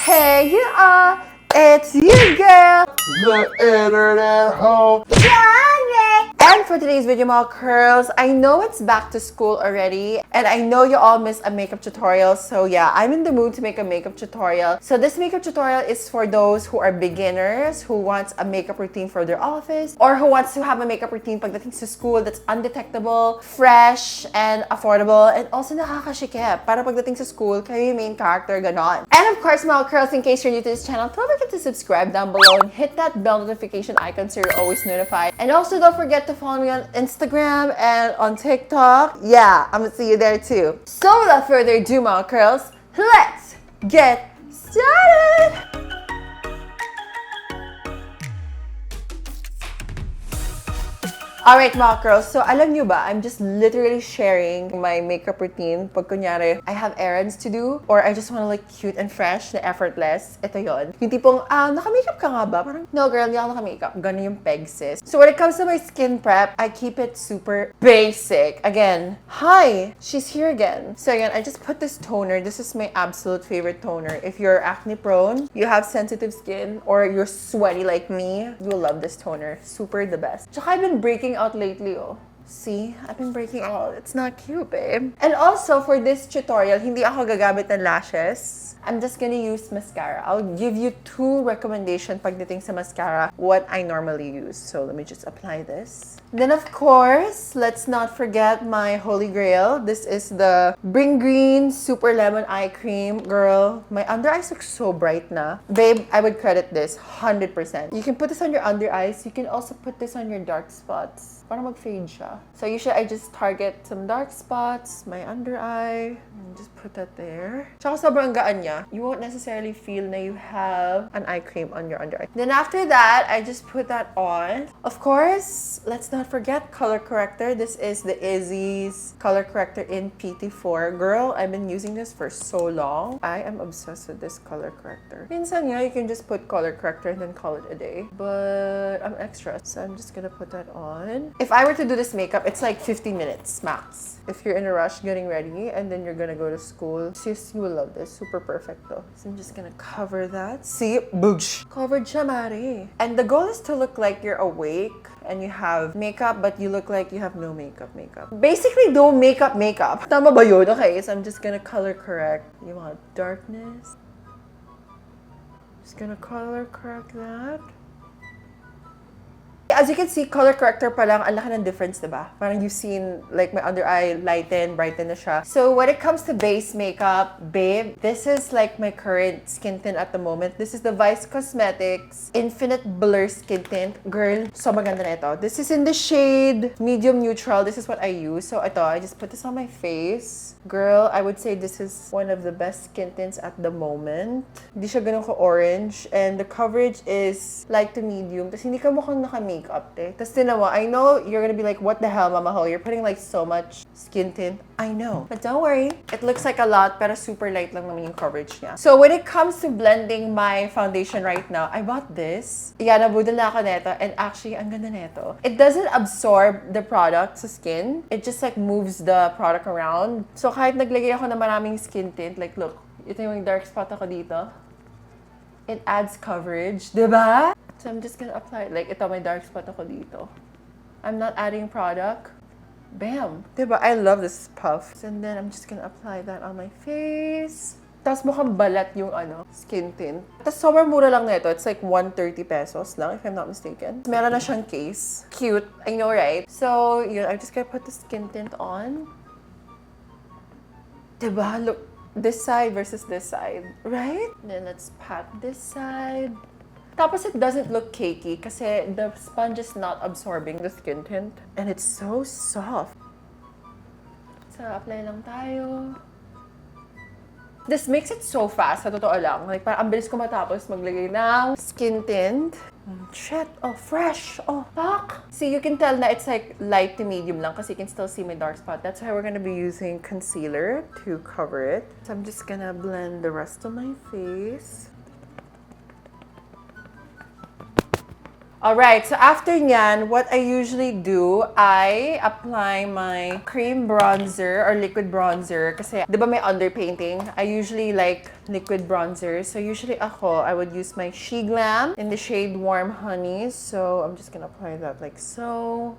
Hey, it's you, girl, The internet hoe. And for today's video, mga curls, I know it's back to school already, and I know you all miss a makeup tutorial. So yeah, I'm in the mood to make a makeup tutorial. So this makeup tutorial is for those who are beginners, who wants a makeup routine for their office, or who wants to have a makeup routine pagdating sa school that's undetectable, fresh, and affordable, and also nakakashikep para pagdating sa school, kayo yung main character, ganon. And of course, mga curls, in case you're new to this channel, don't forget to subscribe down below and hit that bell notification icon so you're always notified. And also don't forget to follow me on Instagram and on TikTok. Yeah, I'm gonna see you there too. So without further ado, mga curls, let's get started! Alright, mga girls, so alam nyo ba, I'm just literally sharing my makeup routine. Pag kunyari, I have errands to do, or I just wanna look cute and fresh, na effortless. Ito yon. Yung tipong, naka-makeup ka nga ba? Parang, no girl, hindi ako naka-makeup. Ganun yung peg, sis. So when it comes to my skin prep, I keep it super basic. Again, hi! She's here again. So again, I just put this toner. This is my absolute favorite toner. If you're acne prone, you have sensitive skin, or you're sweaty like me, you'll love this toner. Super the best. Tsaka I've been breaking out lately, oh. See? I've been breaking out. It's not cute, babe. And also, for this tutorial, hindi ako gagamit ng lashes. I'm just gonna use mascara. I'll give you two recommendations pagdating sa mascara, what I normally use. So, let me just apply this. Then, of course, let's not forget my holy grail. This is the Bring Green Super Lemon Eye Cream. Girl, my under eyes look so bright na. Babe, I would credit this 100%. You can put this on your under eyes. You can also put this on your dark spots. Para mag-fade siya. So usually I just target some dark spots, my under eye, and just put that there. Tsaka sobrang gaan niya. You won't necessarily feel na you have an eye cream on your under eye. Then after that, I just put that on. Of course, let's not forget color corrector. This is the Izzy's color corrector in PT4. Girl, I've been using this for so long. I am obsessed with this color corrector. Minsan nga, you can just put color corrector and then call it a day. But I'm extra, so I'm just gonna put that on. If I were to do this makeup, it's like 15 minutes max. If you're in a rush getting ready and then you're gonna go to school, sis, you will love this. Super perfect though. So I'm just gonna cover that. See? Boosh! Covered siya, mare. And the goal is to look like you're awake and you have makeup, but you look like you have no makeup. Basically, no makeup. Tama ba yun? Okay, so I'm just gonna color correct yung mga darkness. Just gonna color correct that. As you can see, color corrector pa lang, ang laki ng difference, diba? Parang you've seen, like, my under eye lighten, brighten na siya. So, when it comes to base makeup, babe, this is like my current skin tint at the moment. This is the Vice Cosmetics Infinite Blur Skin Tint. Girl, so maganda na ito. This is in the shade medium neutral. This is what I use. So, ito, I just put this on my face. Girl, I would say this is one of the best skin tints at the moment. Hindi siya ganun ka-orange. And the coverage is light to medium. Tapos hindi ka mukhang naka-makeup, eh. Tapos tinawa, I know you're gonna be like, what the hell, Mama Ho? You're putting like so much skin tint. I know. But don't worry. It looks like a lot, pero super light lang naman yung coverage niya. So when it comes to blending my foundation right now, I bought this. Yeah, nabudol na ako neto. And actually, ang ganda neto. It doesn't absorb the product sa skin. It just like moves the product around. So kahit naglagay ako ng maraming skin tint, like look, ito yung dark spot ako dito. It adds coverage, diba? So I'm just gonna apply it. Like, ito may dark spot ako dito. I'm not adding product. Bam! Diba? I love this puff. And then I'm just gonna apply that on my face. Tapos mukhang balat yung skin tint. Tapos sobrang mura lang na ito. It's like 130 pesos lang, if I'm not mistaken. Meron na siyang case. Cute. I know, right? So, yun. I'm just gonna put the skin tint on. Diba? Look, this side versus this side, right? And then let's pat this side. Tapos it doesn't look cakey kasi the sponge is not absorbing the skin tint. And it's so soft. So, apply lang tayo. This makes it so fast, sa totoo lang. Like, parang ang bilis ko matapos maglagay ng skin tint. Shit. Oh, fresh. Oh, fuck. See, you can tell na it's like light to medium lang kasi you can still see my dark spot. That's why we're gonna be using concealer to cover it. So I'm just gonna blend the rest of my face. Alright, so after nyan, what I usually do, I apply my cream bronzer or liquid bronzer. Kasi, di ba may underpainting? I usually like liquid bronzer. So usually I would use my She Glam in the shade Warm Honey. So I'm just gonna apply that like so.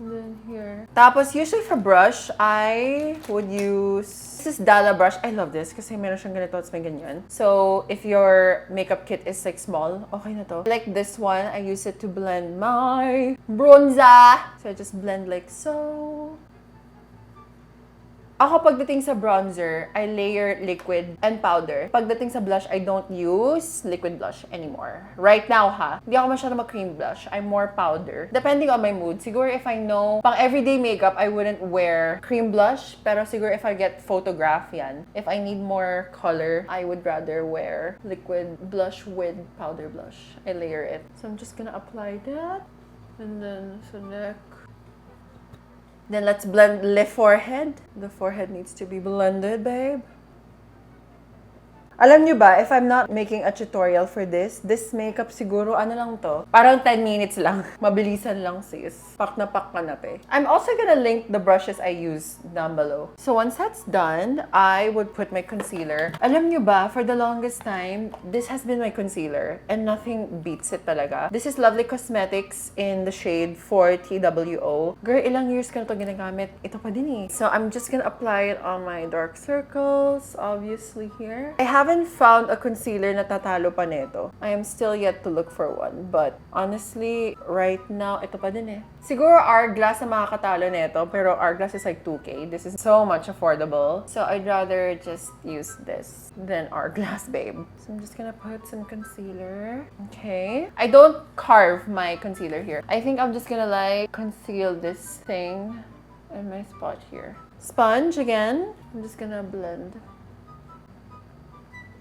And then here. Tapos, usually for brush, I would use this is Dala brush. I love this kasi meron siyang ganito at may ganyan. So, if your makeup kit is like small, okay na to. Like this one, I use it to blend my bronzer. So, I just blend like so. Ako, pagdating sa bronzer, I layer liquid and powder. Pagdating sa blush, I don't use liquid blush anymore. Right now, ha? Hindi ako masyado mag-cream blush. I'm more powder. Depending on my mood. Siguro if I know, pang everyday makeup, I wouldn't wear cream blush. Pero siguro if I get photograph yan, if I need more color, I would rather wear liquid blush with powder blush. I layer it. So I'm just gonna apply that. And then, so neck. Then let's blend the forehead. The forehead needs to be blended, babe. Alam nyo ba, if I'm not making a tutorial for this makeup siguro, ano lang to? Parang 10 minutes lang. Mabilisan lang, sis. Pak na pe. I'm also gonna link the brushes I use down below. So once that's done, I would put my concealer. Alam nyo ba, for the longest time, this has been my concealer and nothing beats it talaga. This is Lovely Cosmetics in the shade 4TWO. Girl, ilang years ka na ito ginagamit? Ito pa din eh. So I'm just gonna apply it on my dark circles, obviously here. I haven't found a concealer na tatalo pa nito. I am still yet to look for one. But honestly, right now, ito pa din eh. Siguro Hourglass ang makakatalo nito, pero Hourglass is like 2K. This is so much affordable. So I'd rather just use this than Hourglass, babe. So I'm just gonna put some concealer. Okay. I don't carve my concealer here. I think I'm just gonna like conceal this thing in my spot here. Sponge again. I'm just gonna blend.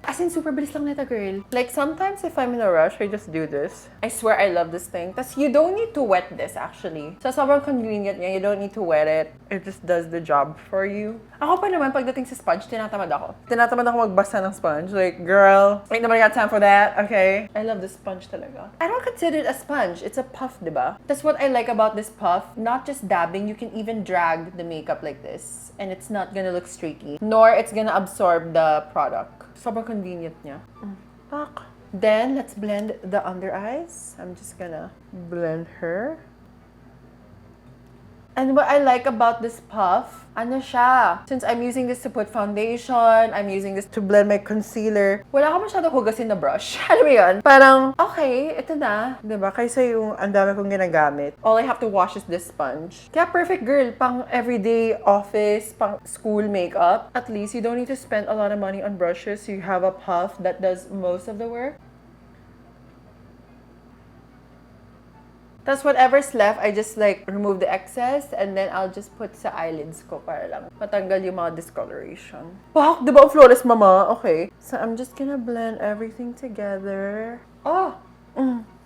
As in, super bilis lang nito, girl. Like, sometimes if I'm in a rush, I just do this. I swear I love this thing. Tas you don't need to wet this, actually. So, sobrang convenient niya. You don't need to wet it. It just does the job for you. Ako pa naman, pagdating sa sponge, tinatamad ako. Tinatamad ako magbasa ng sponge. Like, girl, ain't nobody got time for that, okay? I love this sponge talaga. I don't consider it a sponge. It's a puff, diba? That's what I like about this puff. Not just dabbing, you can even drag the makeup like this. And it's not gonna look streaky. Nor it's gonna absorb the product. Sobrang convenient niya. Pak. Then, let's blend the under eyes. I'm just gonna blend her. And what I like about this puff, ano siya? Since I'm using this to put foundation, I'm using this to blend my concealer, wala ka masyadong hugasin na brush. Alam mo yun? Parang, okay, ito na. Diba? Kaysa yung ang dami kong ginagamit. All I have to wash is this sponge. Kaya perfect, girl. Pang everyday office, pang school makeup. At least, you don't need to spend a lot of money on brushes. You have a puff that does most of the work. Tapos whatever's left, I just like remove the excess and then I'll just put sa eyelids ko para lang matanggal yung mga discoloration. Wow, di ba ang flawless, mama? Okay. So I'm just gonna blend everything together. Oh!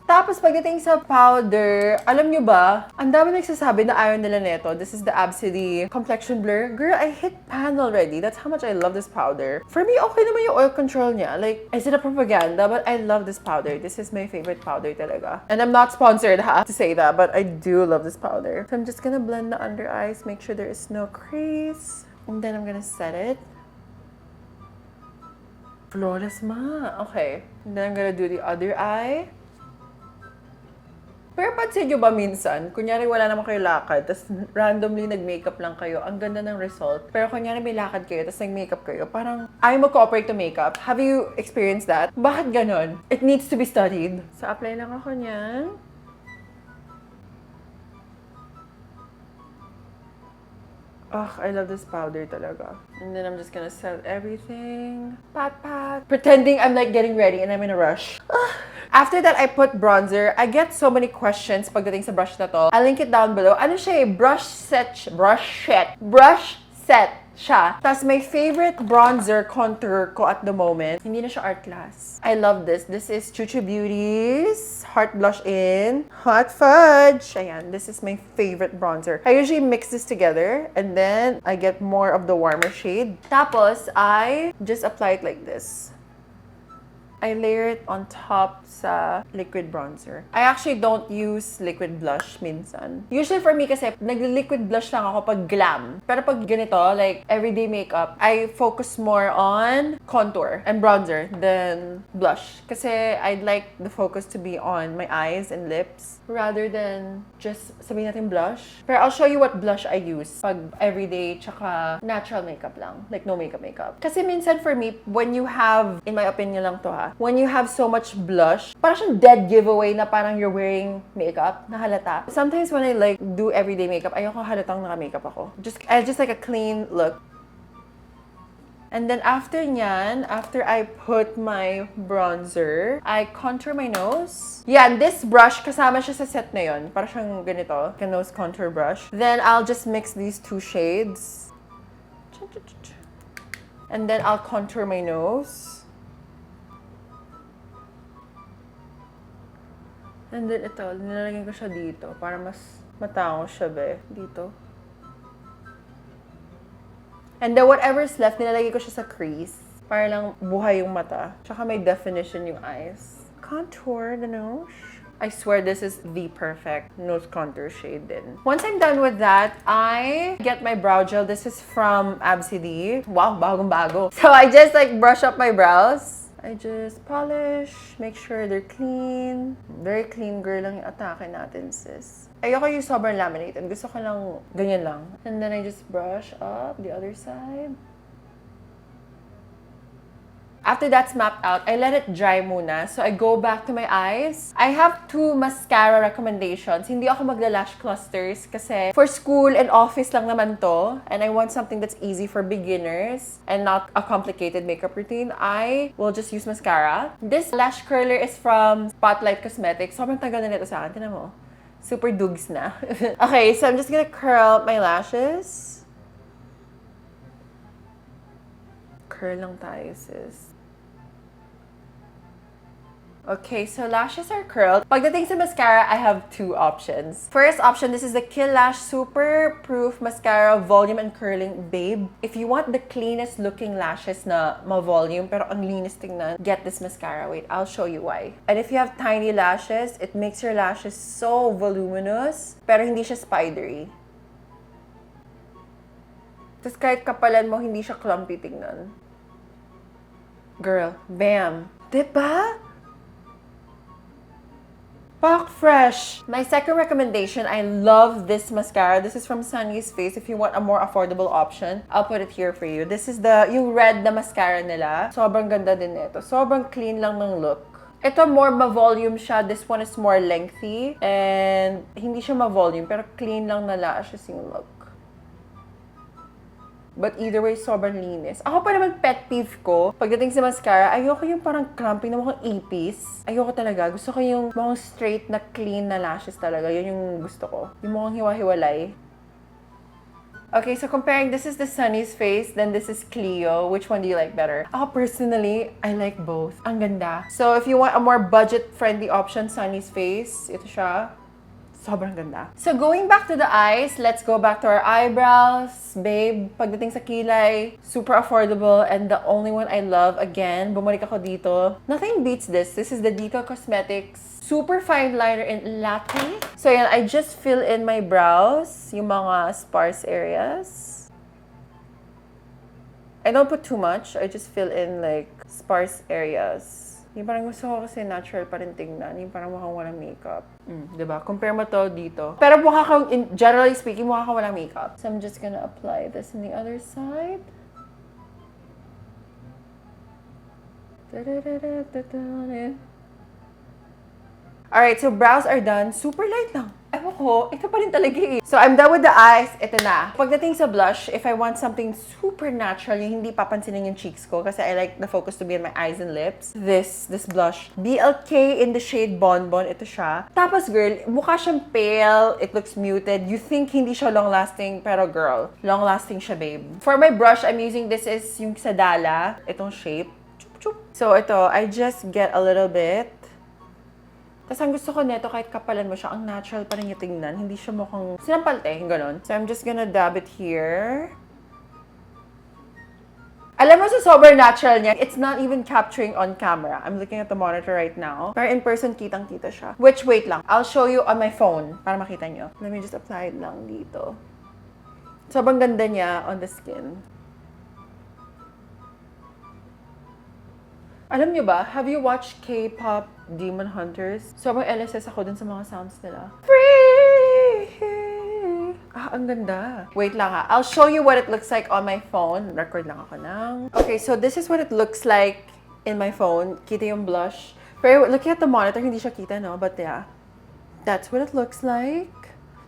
Tapos pagdating sa powder, alam nyo ba, ang dami nagsasabi na ayaw nila neto. This is the Absolute Complexion Blur. Girl, I hit pan already. That's how much I love this powder. For me, okay naman yung oil control niya. Like, is it a propaganda? But I love this powder. This is my favorite powder talaga. And I'm not sponsored, ha, to say that, but I do love this powder. So I'm just gonna blend the under eyes, make sure there is no crease. And then I'm gonna set it. Flawless, ma. Okay. And then I'm gonna do the other eye. Pero pansin nyo ba minsan, kunyari wala naman kayo lakad, tapos randomly nag-makeup lang kayo, ang ganda ng result. Pero kunyari may lakad kayo, tapos nag-makeup kayo, parang ayaw mag-cooperate to makeup. Have you experienced that? Bakit ganon? It needs to be studied. So, apply lang ako niyan. Oh, I love this powder talaga. And then I'm just gonna set everything. Pat. Pretending I'm like getting ready and I'm in a rush. After that, I put bronzer. I get so many questions pagdating sa brush na to. I'll link it down below. Ano siya eh? Brush set siya. Tapos my favorite bronzer contour ko at the moment, hindi na siya art class. I love this. This is Chuchu Beauty's Heart Blush in Hot Fudge. Ayan, this is my favorite bronzer. I usually mix this together and then I get more of the warmer shade. Tapos, I just apply it like this. I layer it on top sa liquid bronzer. I actually don't use liquid blush minsan. Usually for me kasi, nag-liquid blush lang ako pag glam. Pero pag ganito, like everyday makeup, I focus more on contour and bronzer than blush. Kasi I'd like the focus to be on my eyes and lips rather than just sabihin natin blush. Pero I'll show you what blush I use pag everyday tsaka natural makeup lang. Like no makeup. Kasi minsan for me, when you have, in my opinion lang to ha, when you have so much blush, parang siyang dead giveaway na parang you're wearing makeup na halata. Sometimes when I like do everyday makeup, ayoko halatang naka-makeup ako. I just like a clean look. And then after nyan, after I put my bronzer, I contour my nose. Yan, this brush, kasama siya sa set na yun. Parang siyang ganito, a nose contour brush. Then I'll just mix these two shades. And then I'll contour my nose. And then ito, nilalagyan ko siya dito para mas matangos siya be. Dito. And then whatever's left, nilalagay ko siya sa crease. Para lang buhay yung mata. Tsaka may definition yung eyes. Contour the nose. I swear this is the perfect nose contour shade din. Once I'm done with that, I get my brow gel. This is from ABCD. Wow, bagong-bago. So I just like brush up my brows. I just polish, make sure they're clean. Very clean girl lang yung atake natin, sis. Ayoko yung sobrang laminated. Gusto ko lang ganyan lang. And then I just brush up the other side. After that's mapped out, I let it dry muna. So I go back to my eyes. I have 2 mascara recommendations. Hindi ako magla-lash clusters kasi for school and office lang naman to. And I want something that's easy for beginners and not a complicated makeup routine. I will just use mascara. This lash curler is from Spotlight Cosmetics. Sobrang tagal na nito sa akin. Tignan mo. Super dugs na. Okay, so I'm just gonna curl my lashes. Curl lang tayo, sis. Okay, so lashes are curled. Pagdating sa mascara, I have 2 options. First option, this is the Kill Lash Super Proof Mascara Volume and Curling Babe. If you want the cleanest looking lashes na ma-volume, pero ang linis tingnan, get this mascara. Wait, I'll show you why. And if you have tiny lashes, it makes your lashes so voluminous, pero hindi siya spidery. Tapos kahit kapalan mo, hindi siya clumpy tingnan. Girl, bam! Diba? Fuck fresh! My second recommendation, I love this mascara. This is from Sunny's Face. If you want a more affordable option, I'll put it here for you. This is yung red na mascara nila. Sobrang ganda din ito. Sobrang clean lang ng look. Ito more ma-volume siya. This one is more lengthy. And hindi siya ma-volume, pero clean lang na lashes yung look. But either way, sobrang linis. Ako pa naman pet peeve ko, pagdating sa mascara, ayoko yung parang clumpy na mukhang ipis. Ayoko talaga. Gusto ko yung mukhang straight na clean na lashes talaga. Yun yung gusto ko. Yung mukhang hiwa-hiwalay. Okay, so comparing, this is the Sunny's Face, then this is Clio. Which one do you like better? Ako personally, I like both. Ang ganda. So if you want a more budget-friendly option, Sunny's Face, ito siya. Sobrang ganda. So going back to the eyes, let's go back to our eyebrows. Babe, pagdating sa kilay, super affordable, and the only one I love, again, bumalik ako dito. Nothing beats this. This is the DECLUTTERING Cosmetics Super Fine Liner in Latte. So yan, I just fill in my brows, yung mga sparse areas. I don't put too much. I just fill in like sparse areas. Yung parang gusto ko kasi natural pa rin tingnan. Yung parang mukhang walang makeup. Diba? Compare mo to dito. Pero mukha kang, generally speaking, mukha kang walang makeup. So I'm just gonna apply this on the other side. Alright, so brows are done. Super light lang. Ewan ko, ito pa rin talaga eh. So I'm done with the eyes. Ito na. Pagdating sa blush, if I want something super natural, yung hindi papansinin yung cheeks ko kasi I like the focus to be on my eyes and lips. This blush. BLK in the shade Bonbon. Ito siya. Tapos girl, mukha siyang pale. It looks muted. You think hindi siya long-lasting, pero girl, long-lasting siya, babe. For my brush, I'm using this is yung Sadala. Itong shape. Chup, chup. So ito, I just get a little bit. Tapos ang gusto ko neto, kahit kapalan mo siya, ang natural pa rin yung tingnan. Hindi siya mukhang sinampalte, yung ganon. So I'm just gonna dab it here. Alam mo, sa sobrang natural niya, it's not even capturing on camera. I'm looking at the monitor right now. Pero in person, kitang-kita siya. Which, wait lang. I'll show you on my phone para makita nyo. Let me just apply it lang dito. Sobrang ganda niya on the skin. Alam nyo ba, have you watched K-pop Demon Hunters? Sobrang LSS ako dun sa mga sounds nila. Free! Ang ganda. Wait lang ha. I'll show you what it looks like on my phone. Record lang ako ng... Okay, so this is what it looks like in my phone. Kita yung blush. Pero looking at the monitor, hindi siya kita, no? But yeah, that's what it looks like.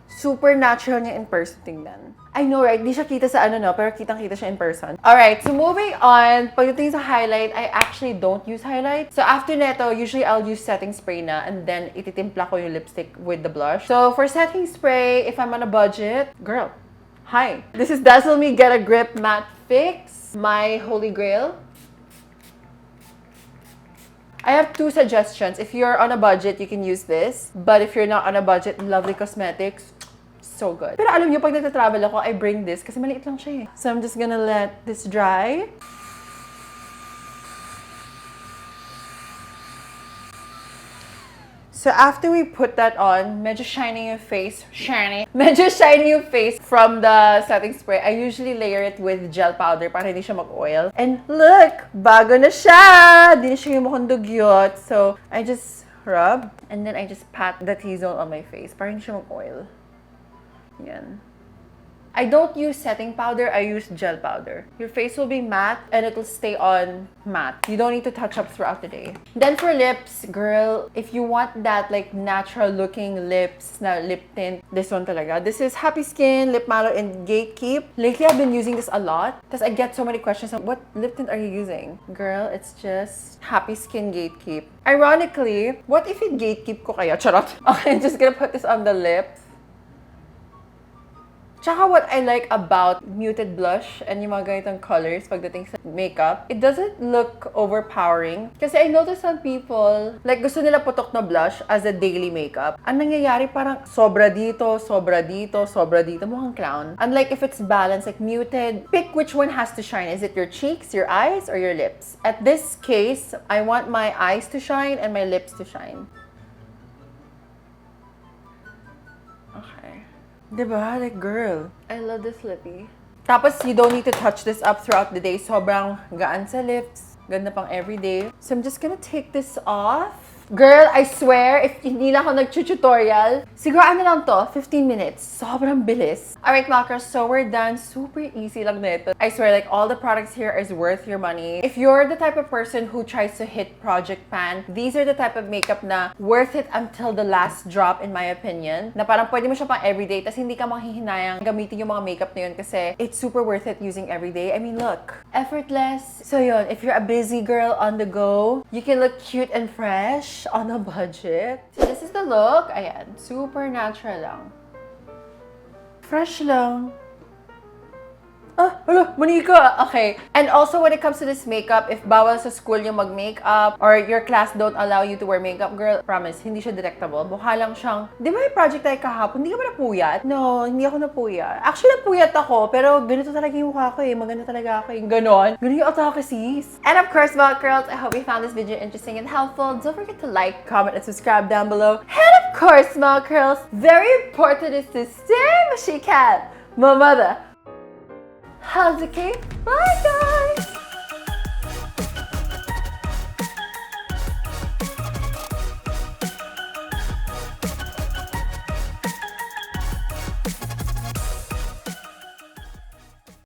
Super natural niya in person tingnan. I know, right? Di siya kita sa ano, no? Pero kitang-kita siya in person. Alright, so moving on. Pagdating sa highlight, I actually don't use highlight. So after neto, usually I'll use setting spray na and then ititimpla ko yung lipstick with the blush. So for setting spray, if I'm on a budget, girl, hi. This is Dazzle Me Get a Grip Matte Fix. My holy grail. I have two suggestions. If you're on a budget, you can use this. But if you're not on a budget, Lovely Cosmetics, so good. Pero alam niyo, pag nagta-travel ako, I bring this kasi maliit lang siya eh. So I'm just gonna let this dry. So after we put that on, medyo shiny yung face. Medyo shiny yung face from the setting spray. I usually layer it with gel powder para hindi siya mag-oil. And look! Bago na siya! Di na siya yung mukhang dugyot. So I just rub and then I just pat the T-zone on my face para hindi siya mag-oil. Yan. I don't use setting powder, I use gel powder. Your face will be matte and it'll stay on matte. You don't need to touch up throughout the day. Then for lips, girl, if you want that like natural looking lips na lip tint, this one talaga. This is Happy Skin, Lip Mallow, and Gatekeep. Lately, I've been using this a lot because I get so many questions on what lip tint are you using? Girl, it's just Happy Skin Gatekeep. Ironically, what if it Gatekeep ko kaya? Charot. Okay, I'm just gonna put this on the lips. Tsaka what I like about muted blush and yung mga ganitong colors pagdating sa makeup, it doesn't look overpowering. Kasi I notice some people, like gusto nila putok na blush as a daily makeup. Ang nangyayari parang sobra dito, sobra dito, sobra dito, mukhang clown. Unlike if it's balanced, like muted, pick which one has to shine. Is it your cheeks, your eyes, or your lips? At this case, I want my eyes to shine and my lips to shine. Okay. Diba? Like, girl. I love this lippy. Tapos, you don't need to touch this up throughout the day. Sobrang gaan sa lips. Ganda pang everyday. So, I'm just gonna take this off. Girl, I swear, if hindi lang ako nag-tutorial, siguro ano lang to, 15 minutes. Sobrang bilis. Alright, Lockers, so we're done. Super easy lang na ito. I swear, like, all the products here is worth your money. If you're the type of person who tries to hit Project Pan, these are the type of makeup na worth it until the last drop, in my opinion. Na parang pwede mo siya pang everyday, tas hindi ka manghihinayang gamitin yung mga makeup na yun kasi it's super worth it using everyday. I mean, look, effortless. So yun, if you're a busy girl on the go, you can look cute and fresh on a budget. So this is the look. Ayan, super natural lang. Fresh lang. Ah, wala, manika. Okay. And also, when it comes to this makeup, if bawal sa school yung mag-makeup or your class don't allow you to wear makeup, girl, promise, hindi siya detectable. Mukha lang siyang, di ba may project tayo kahapon? Hindi ka ba napuyat? No, hindi ako napuyat. Actually, napuyat ako, pero ganito talaga yung mukha ko eh. Maganda talaga ako eh. Ganon. Ganon yung atake, sis. And of course, mga girls, I hope you found this video interesting and helpful. Don't forget to like, comment, and subscribe down below. And of course, mga girls, very important is to stay shumikep. My mother. How's it, Kate? Bye, guys!